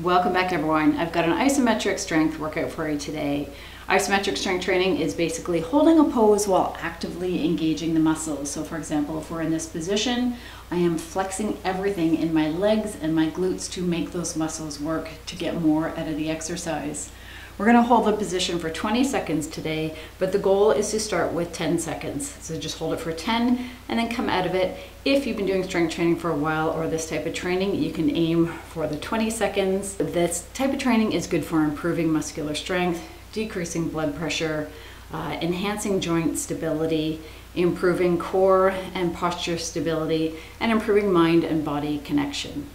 Welcome back everyone. I've got an isometric strength workout for you today. Isometric strength training is basically holding a pose while actively engaging the muscles. So for example, if we're in this position, I am flexing everything in my legs and my glutes to make those muscles work to get more out of the exercise. We're going to hold the position for 20 seconds today, but the goal is to start with 10 seconds. So just hold it for 10 and then come out of it. If you've been doing strength training for a while or this type of training, you can aim for the 20 seconds. This type of training is good for improving muscular strength, decreasing blood pressure, enhancing joint stability, improving core and posture stability, and improving mind and body connection.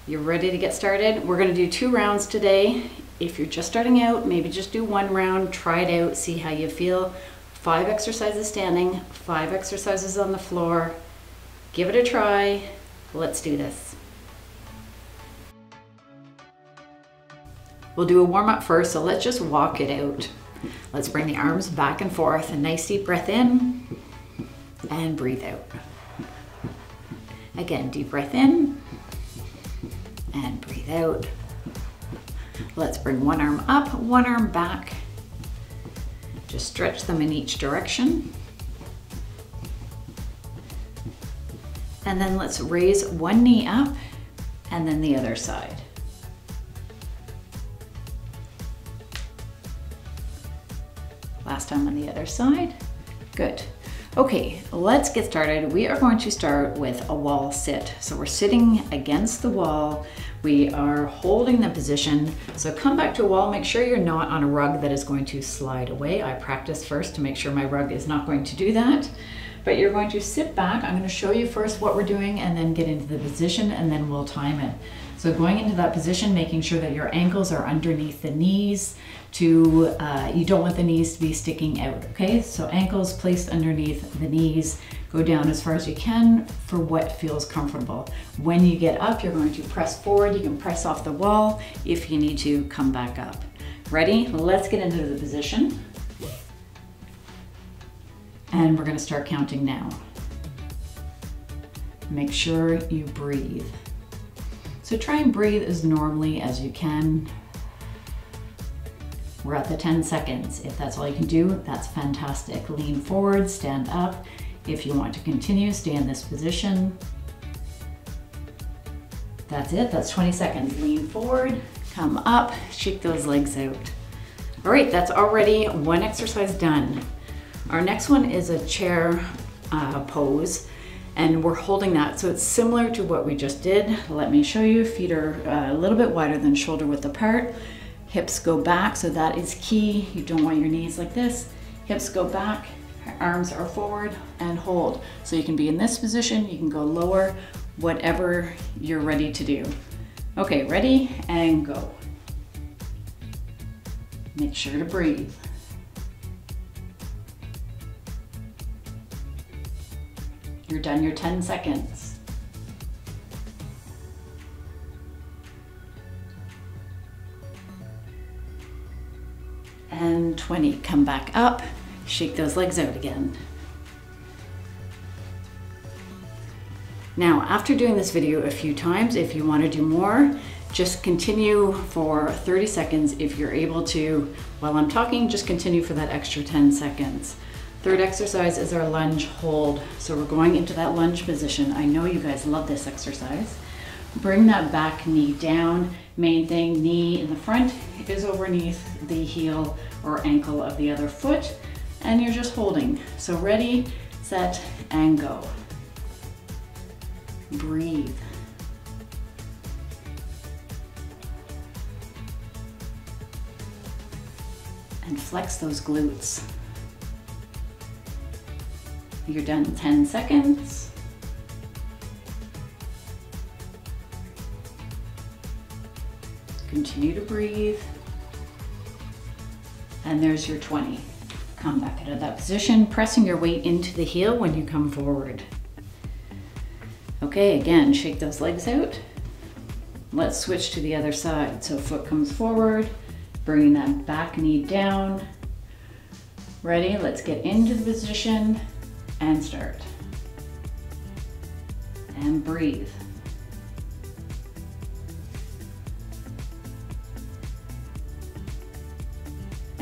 You're ready to get started? We're going to do 2 rounds today. If you're just starting out, maybe just do 1 round, try it out, see how you feel. 5 exercises standing, 5 exercises on the floor. Give it a try. Let's do this. We'll do a warm-up first, so let's just walk it out. Let's bring the arms back and forth. A nice deep breath in and breathe out. Again, deep breath in and breathe out. Let's bring one arm up, one arm back. Just stretch them in each direction. And then let's raise one knee up and then the other side. Last time on the other side. Good. Okay, let's get started. We are going to start with a wall sit. So we're sitting against the wall. We are holding the position. So come back to a wall, make sure you're not on a rug that is going to slide away. I practiced first to make sure my rug is not going to do that. But you're going to sit back. I'm going to show you first what we're doing and then get into the position and then we'll time it. So going into that position, making sure that your ankles are underneath the knees you don't want the knees to be sticking out, okay? So ankles placed underneath the knees, go down as far as you can for what feels comfortable. When you get up, you're going to press forward. You can press off the wall. If you need to, come back up. Ready? Let's get into the position. And we're gonna start counting now. Make sure you breathe. So try and breathe as normally as you can. We're at the 10 seconds. If that's all you can do, that's fantastic. Lean forward, stand up. If you want to continue, stay in this position. That's it, that's 20 seconds. Lean forward, come up, shake those legs out. All right, that's already 1 exercise done. Our next one is a chair pose, and we're holding that. So it's similar to what we just did. Let me show you. Feet are a little bit wider than shoulder width apart. Hips go back, so that is key. You don't want your knees like this. Hips go back, arms are forward, and hold. So you can be in this position, you can go lower, whatever you're ready to do. Okay, ready, and go. Make sure to breathe. You're done your 10 seconds. And 20, come back up, shake those legs out again. Now, after doing this video a few times, if you want to do more, just continue for 30 seconds. If you're able to, while I'm talking, just continue for that extra 10 seconds. Third exercise is our lunge hold. So we're going into that lunge position. I know you guys love this exercise. Bring that back knee down. Main thing, knee in the front is underneath the heel or ankle of the other foot, and you're just holding. So ready, set, and go. Breathe. And flex those glutes. You're done 10 seconds. Continue to breathe. And there's your 20. Come back out of that position, pressing your weight into the heel when you come forward. Okay, again, shake those legs out. Let's switch to the other side. So foot comes forward, bringing that back knee down. Ready? Let's get into the position and start. And breathe.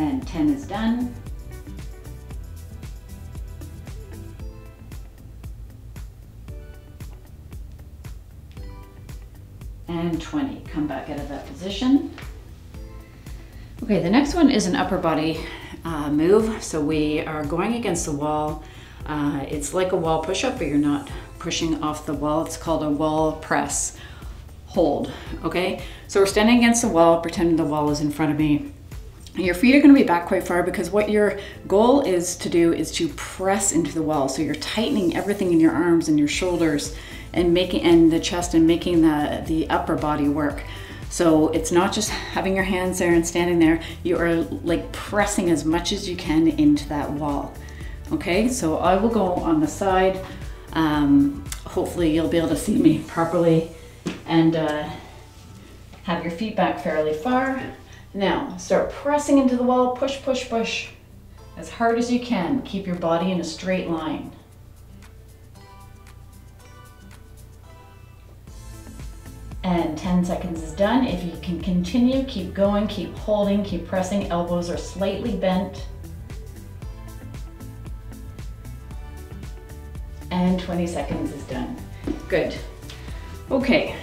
And 10 is done. And 20, come back out of that position. Okay, the next one is an upper body move. So we are going against the wall. It's like a wall push-up, but you're not pushing off the wall. It's called a wall press hold, okay? So we're standing against the wall, pretending the wall is in front of me. Your feet are gonna be back quite far because what your goal is to do is to press into the wall. So you're tightening everything in your arms and your shoulders and the chest and making the upper body work. So it's not just having your hands there and standing there, you are like pressing as much as you can into that wall. Okay, so I will go on the side. Hopefully you'll be able to see me properly and have your feet back fairly far. Now start pressing into the wall, push, push, push as hard as you can. Keep your body in a straight line. And 10 seconds is done. If you can continue, keep going, keep holding, keep pressing. Elbows are slightly bent. And 20 seconds is done. Good. Okay,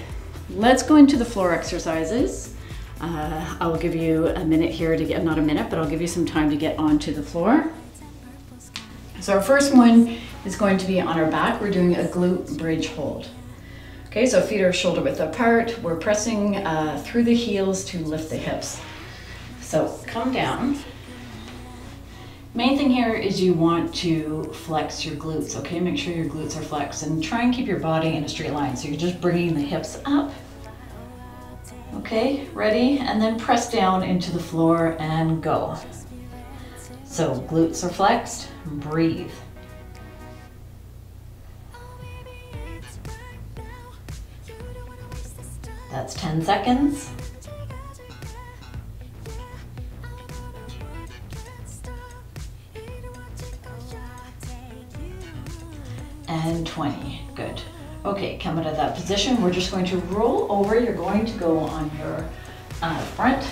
let's go into the floor exercises. I'll give you a minute here to get, not a minute, but I'll give you some time to get onto the floor. So our first one is going to be on our back. We're doing a glute bridge hold. Okay, so feet are shoulder width apart. We're pressing through the heels to lift the hips. So come down. Main thing here is you want to flex your glutes, okay? Make sure your glutes are flexed and try and keep your body in a straight line. So you're just bringing the hips up. Okay, ready? And then press down into the floor and go. So glutes are flexed, breathe. That's 10 seconds. And 20, good. Okay, come out of that position. We're just going to roll over. You're going to go on your front.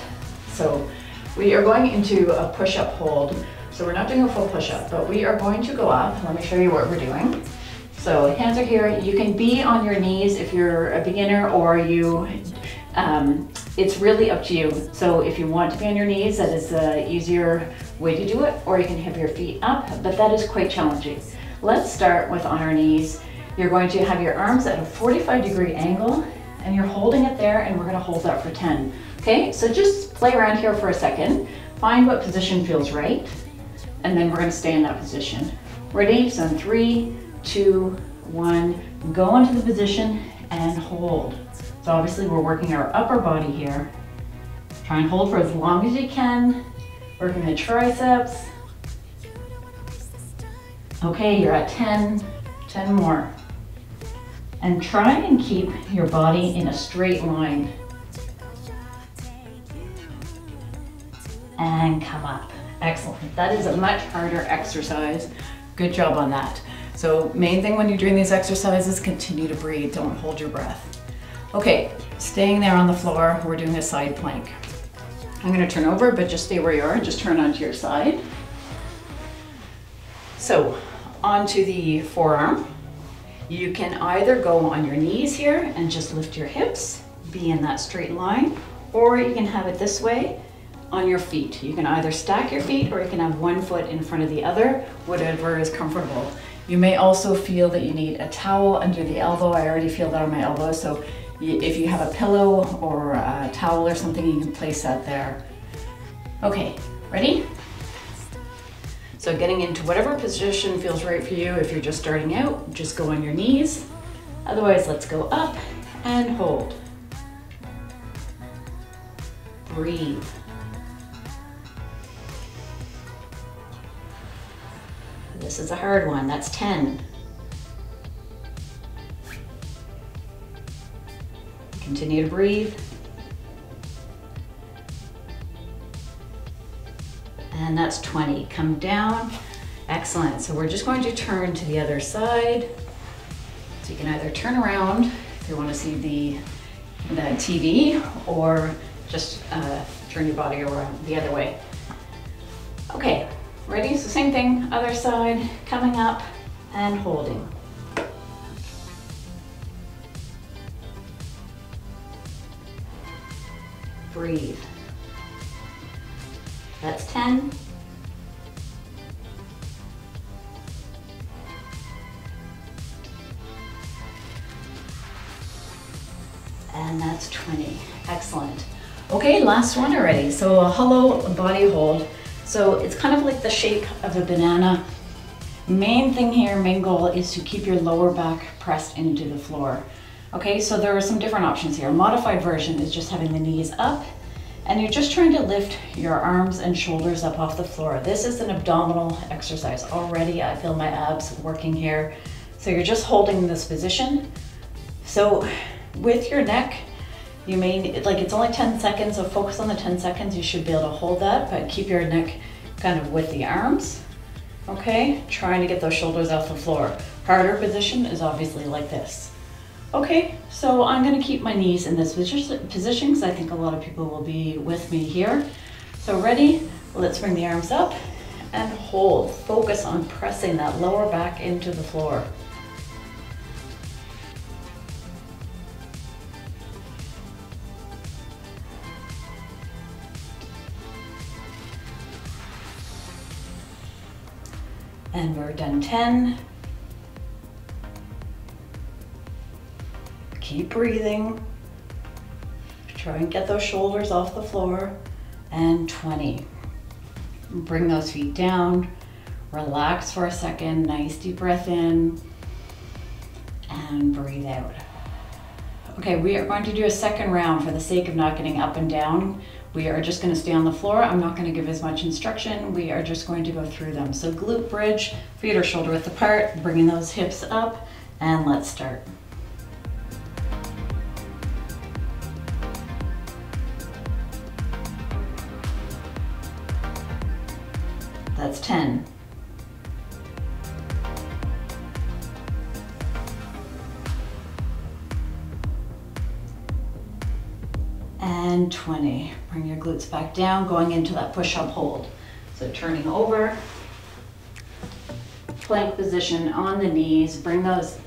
So we are going into a push-up hold. So we're not doing a full push-up, but we are going to go up. Let me show you what we're doing. So hands are here. You can be on your knees if you're a beginner, or it's really up to you. So if you want to be on your knees, that is the easier way to do it, or you can have your feet up, but that is quite challenging. Let's start with on our knees. You're going to have your arms at a 45-degree angle and you're holding it there, and we're gonna hold that for 10. Okay, so just play around here for a second. Find what position feels right, and then we're gonna stay in that position. Ready? So in 3, 2, 1, go into the position and hold. So obviously we're working our upper body here. Try and hold for as long as you can, working the triceps. Okay, you're at 10 more. And try and keep your body in a straight line. And come up. Excellent. That is a much harder exercise. Good job on that. So main thing when you're doing these exercises, continue to breathe, don't hold your breath. Okay, staying there on the floor, we're doing a side plank. I'm gonna turn over, but just stay where you are and just turn onto your side. So onto the forearm. You can either go on your knees here and just lift your hips, be in that straight line, or you can have it this way on your feet. You can either stack your feet, or you can have one foot in front of the other, whatever is comfortable. You may also feel that you need a towel under the elbow. I already feel that on my elbow, so if you have a pillow or a towel or something, you can place that there. Okay, ready? So getting into whatever position feels right for you. If you're just starting out, just go on your knees. Otherwise, let's go up and hold. Breathe. This is a hard one. That's 10. Continue to breathe. And that's 20. Come down. Excellent. So we're just going to turn to the other side. So you can either turn around if you want to see the TV, or just turn your body around the other way. Okay, ready? So same thing, other side, coming up and holding. Breathe. That's 10. And that's 20. Excellent. Okay, last one already. So a hollow body hold. So it's kind of like the shape of a banana. Main thing here, main goal is to keep your lower back pressed into the floor. Okay, so there are some different options here. A modified version is just having the knees up and you're just trying to lift your arms and shoulders up off the floor. This is an abdominal exercise. Already I feel my abs working here. So you're just holding this position. So with your neck, you may, like it's only 10 seconds, so focus on the 10 seconds. You should be able to hold that, but keep your neck kind of with the arms. Okay, trying to get those shoulders off the floor. Harder position is obviously like this. Okay, so I'm gonna keep my knees in this position because I think a lot of people will be with me here. So ready? Let's bring the arms up and hold. Focus on pressing that lower back into the floor. And we're done 10. Keep breathing. Try and get those shoulders off the floor. And 20. Bring those feet down. Relax for a second. Nice deep breath in. And breathe out. Okay, we are going to do a second round for the sake of not getting up and down. We are just going to stay on the floor. I'm not going to give as much instruction. We are just going to go through them. So glute bridge, feet are shoulder width apart, bringing those hips up, and let's start. That's 10. And 20. Bring your glutes back down, going into that push-up hold. So turning over, plank position on the knees, bring those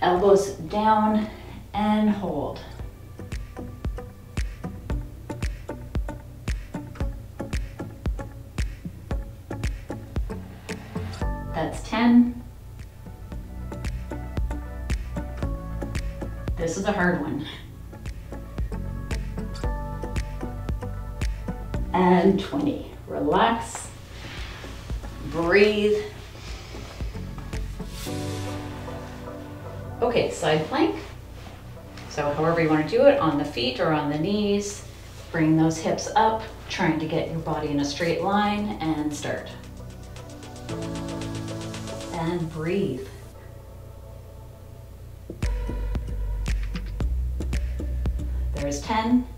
elbows down and hold. That's 10. This is a hard one. And 20. Relax, breathe. Okay, side plank. So however you want to do it, on the feet or on the knees, bring those hips up, trying to get your body in a straight line and start. And breathe. There's 10.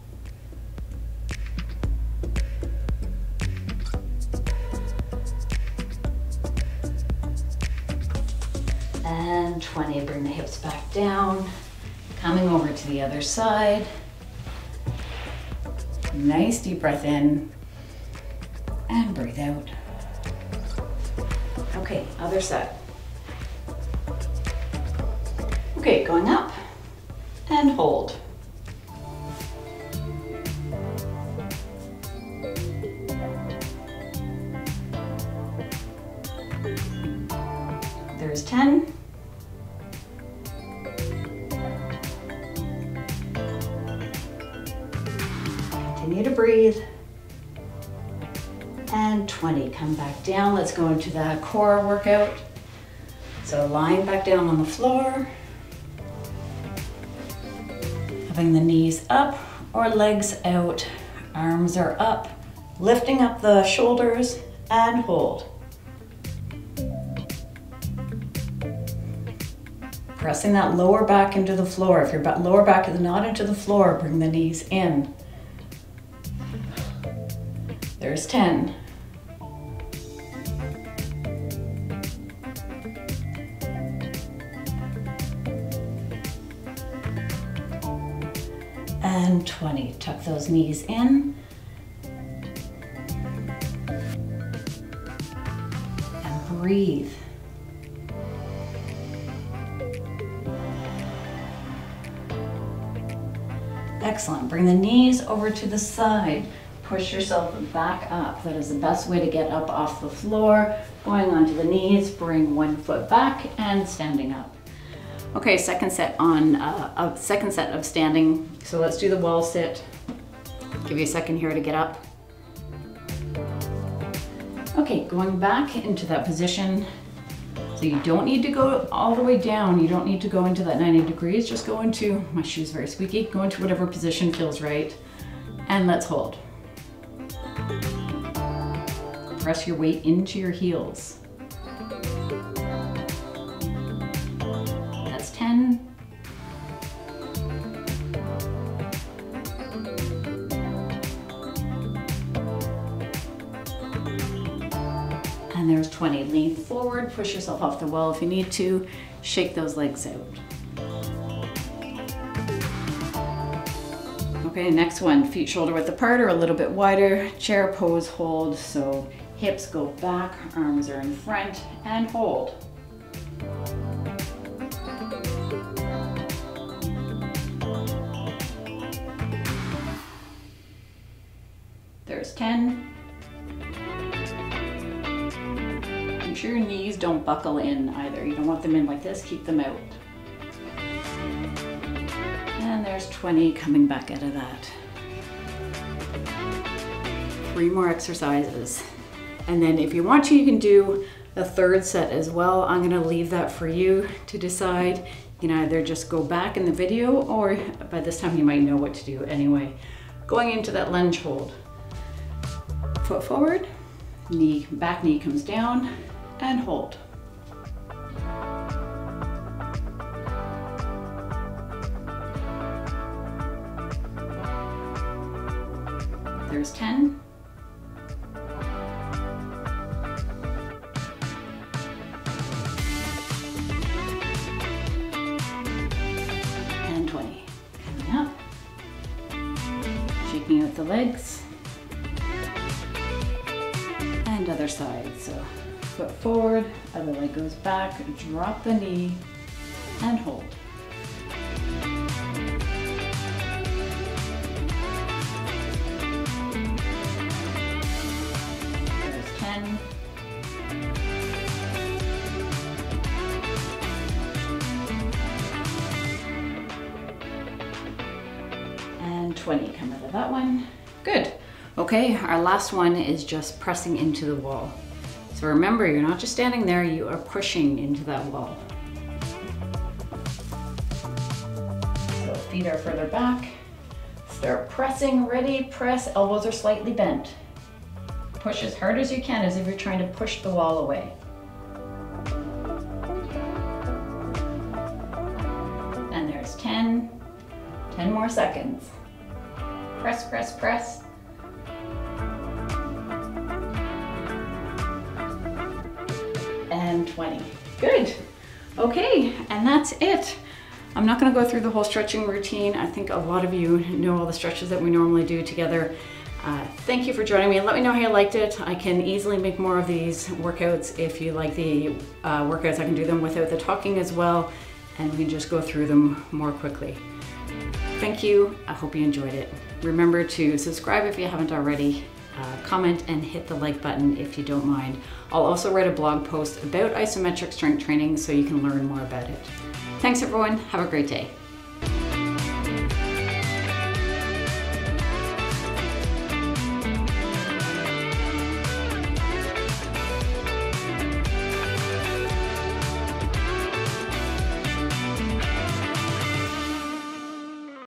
And 20, bring the hips back down, coming over to the other side. Nice deep breath in and breathe out. Okay, other side. Okay, going up and hold. There's 10. Continue to breathe. And 20, come back down. Let's go into that core workout. So lying back down on the floor, having the knees up or legs out, arms are up, lifting up the shoulders and hold. Pressing that lower back into the floor. If your lower back is not into the floor, bring the knees in. There's 10. And 20. Tuck those knees in. breathe. Excellent. Bring the knees over to the side. Push yourself back up. That is the best way to get up off the floor. Going onto the knees, bring one foot back and standing up. Okay, second set of standing. So let's do the wall sit. Give you a second here to get up. Okay, going back into that position. So you don't need to go all the way down. You don't need to go into that 90 degrees. Just go into, my shoe's very squeaky, go into whatever position feels right. And let's hold. Press your weight into your heels. That's 10. And there's 20. Lean forward, push yourself off the wall if you need to. Shake those legs out. Okay, next one, feet shoulder width apart or a little bit wider. Chair pose, hold. So hips go back, arms are in front, and hold. There's 10. Make sure your knees don't buckle in either. You don't want them in like this, keep them out. And there's 20 coming back out of that. 3 more exercises. And then if you want to, you can do a third set as well. I'm gonna leave that for you to decide. You can either just go back in the video or by this time you might know what to do anyway. Going into that lunge hold. Foot forward, back knee comes down and hold. There's 10. And 20. Coming up. Shaking out the legs. And other side. So foot forward, other leg goes back, drop the knee, and hold. There's 10. And 20 come out of that one. Good. Okay, our last one is just pressing into the wall. So remember, you're not just standing there, you are pushing into that wall. So feet are further back. Start pressing, ready, press, elbows are slightly bent. Push as hard as you can as if you're trying to push the wall away. And there's 10 more seconds. Press, press, press. And 20. Good. Okay, and that's it. I'm not going to go through the whole stretching routine. I think a lot of you know all the stretches that we normally do together. Thank you for joining me. Let me know how you liked it. I can easily make more of these workouts. If you like the workouts, I can do them without the talking as well, and we can just go through them more quickly. Thank you. I hope you enjoyed it. Remember to subscribe if you haven't already. Comment and hit the like button if you don't mind. I'll also write a blog post about isometric strength training so you can learn more about it. Thanks everyone, have a great day.